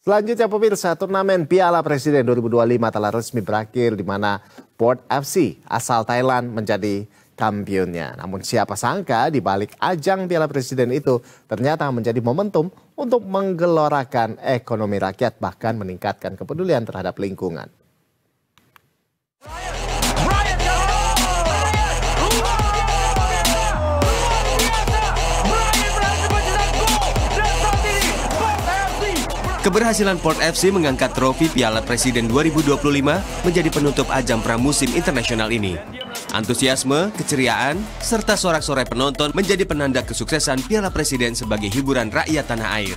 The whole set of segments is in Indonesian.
Selanjutnya pemirsa, turnamen Piala Presiden 2025 telah resmi berakhir di mana Port FC asal Thailand menjadi kampionnya. Namun siapa sangka di balik ajang Piala Presiden itu ternyata menjadi momentum untuk menggelorakan ekonomi rakyat bahkan meningkatkan kepedulian terhadap lingkungan. Keberhasilan Port FC mengangkat trofi Piala Presiden 2025 menjadi penutup ajang pramusim internasional ini. Antusiasme, keceriaan, serta sorak-sorai penonton menjadi penanda kesuksesan Piala Presiden sebagai hiburan rakyat tanah air.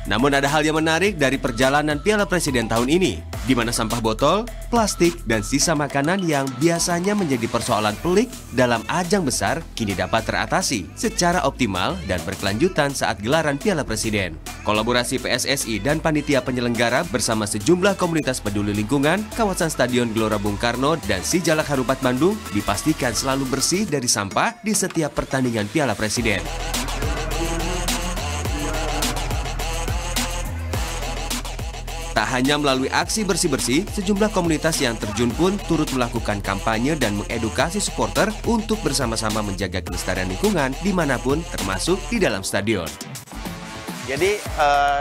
Namun ada hal yang menarik dari perjalanan Piala Presiden tahun ini, di mana sampah botol, plastik, dan sisa makanan yang biasanya menjadi persoalan pelik dalam ajang besar kini dapat teratasi secara optimal dan berkelanjutan saat gelaran Piala Presiden. Kolaborasi PSSI dan panitia penyelenggara bersama sejumlah komunitas peduli lingkungan, kawasan Stadion Gelora Bung Karno, dan Sijalak Harupat Bandung dipastikan selalu bersih dari sampah di setiap pertandingan Piala Presiden. Tak hanya melalui aksi bersih-bersih, sejumlah komunitas yang terjun pun turut melakukan kampanye dan mengedukasi supporter untuk bersama-sama menjaga kelestarian lingkungan dimanapun, termasuk di dalam stadion. Jadi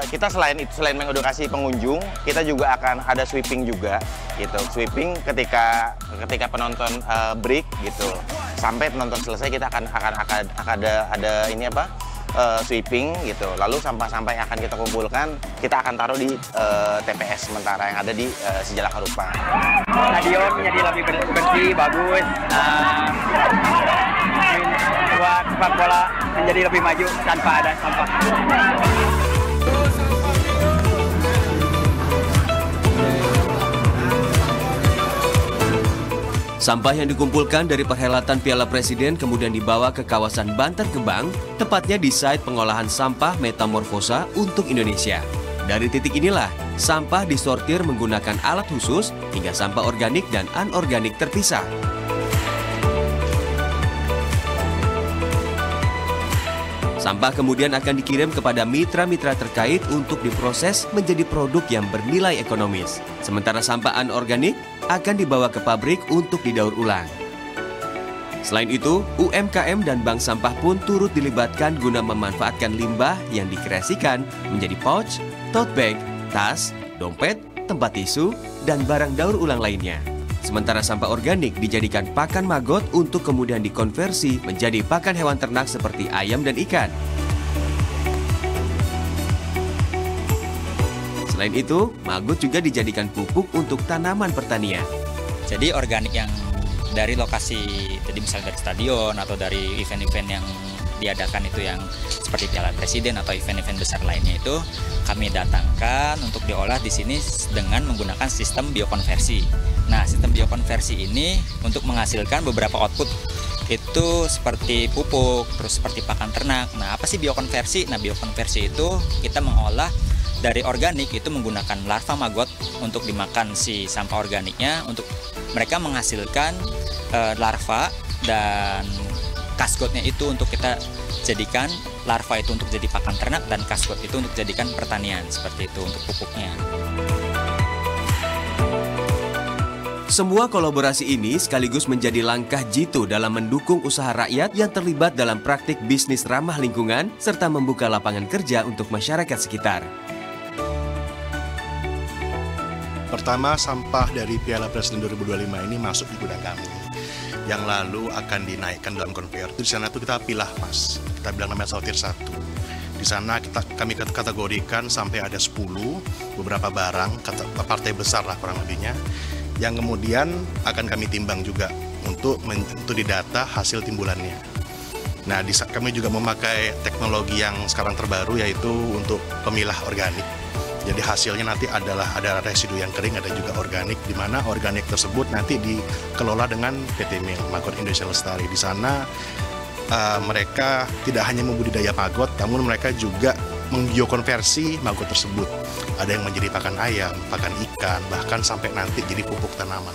kita selain mengedukasi pengunjung, kita juga akan ada sweeping juga, gitu. Sweeping ketika penonton break, gitu. Sampai penonton selesai kita akan ada ini apa? Sweeping gitu, lalu sampah-sampah yang akan kita kumpulkan kita akan taruh di TPS sementara yang ada di Sijalak Harupat. Stadion menjadi lebih bersih, bagus, buat sepak bola menjadi lebih maju tanpa ada sampah. Sampah yang dikumpulkan dari perhelatan Piala Presiden kemudian dibawa ke kawasan Bantar Gebang, tepatnya di site pengolahan sampah Metamorfosa untuk Indonesia. Dari titik inilah, sampah disortir menggunakan alat khusus hingga sampah organik dan anorganik terpisah. Sampah kemudian akan dikirim kepada mitra-mitra terkait untuk diproses menjadi produk yang bernilai ekonomis. Sementara sampah anorganik akan dibawa ke pabrik untuk didaur ulang. Selain itu, UMKM dan bank sampah pun turut dilibatkan guna memanfaatkan limbah yang dikreasikan menjadi pouch, tote bag, tas, dompet, tempat tisu, dan barang daur ulang lainnya. Sementara sampah organik dijadikan pakan maggot untuk kemudian dikonversi menjadi pakan hewan ternak seperti ayam dan ikan. Selain itu, maggot juga dijadikan pupuk untuk tanaman pertanian. Jadi organik yang dari lokasi, jadi misalnya dari stadion atau dari event-event yang diadakan itu yang seperti Piala Presiden atau event-event besar lainnya itu kami datangkan untuk diolah di sini dengan menggunakan sistem biokonversi. Nah, sistem biokonversi ini untuk menghasilkan beberapa output itu seperti pupuk, terus seperti pakan ternak. Nah, apa sih biokonversi? Nah, biokonversi itu kita mengolah dari organik itu menggunakan larva maggot untuk dimakan si sampah organiknya, untuk mereka menghasilkan larva, dan kaskotnya itu untuk kita jadikan larva itu untuk jadi pakan ternak dan kaskot itu untuk jadikan pertanian, seperti itu untuk pupuknya. Semua kolaborasi ini sekaligus menjadi langkah jitu dalam mendukung usaha rakyat yang terlibat dalam praktik bisnis ramah lingkungan serta membuka lapangan kerja untuk masyarakat sekitar. Pertama, sampah dari Piala Presiden 2025 ini masuk di gudang kami. Yang lalu akan dinaikkan dalam konveyor. Di sana tuh kita pilah, Mas. Kita bilang namanya sortir 1. Di sana kami kategorikan sampai ada 10 beberapa barang, partai besar lah kurang lebihnya, yang kemudian akan kami timbang juga untuk didata hasil timbulannya. Nah, kami juga memakai teknologi yang sekarang terbaru, yaitu untuk pemilah organik. Jadi hasilnya nanti ada residu yang kering, ada juga organik, di mana organik tersebut nanti dikelola dengan PT Mil, Maggot Indonesia Lestari. Di sana mereka tidak hanya membudidaya maggot, namun mereka juga membiokonversi maggot tersebut. Ada yang menjadi pakan ayam, pakan ikan, bahkan sampai nanti jadi pupuk tanaman.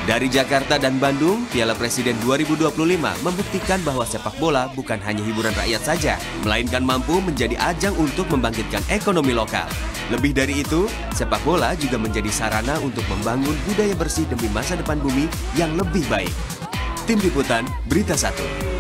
Dari Jakarta dan Bandung, Piala Presiden 2025 membuktikan bahwa sepak bola bukan hanya hiburan rakyat saja, melainkan mampu menjadi ajang untuk membangkitkan ekonomi lokal. Lebih dari itu, sepak bola juga menjadi sarana untuk membangun budaya bersih demi masa depan bumi yang lebih baik. Tim Liputan, Berita 1.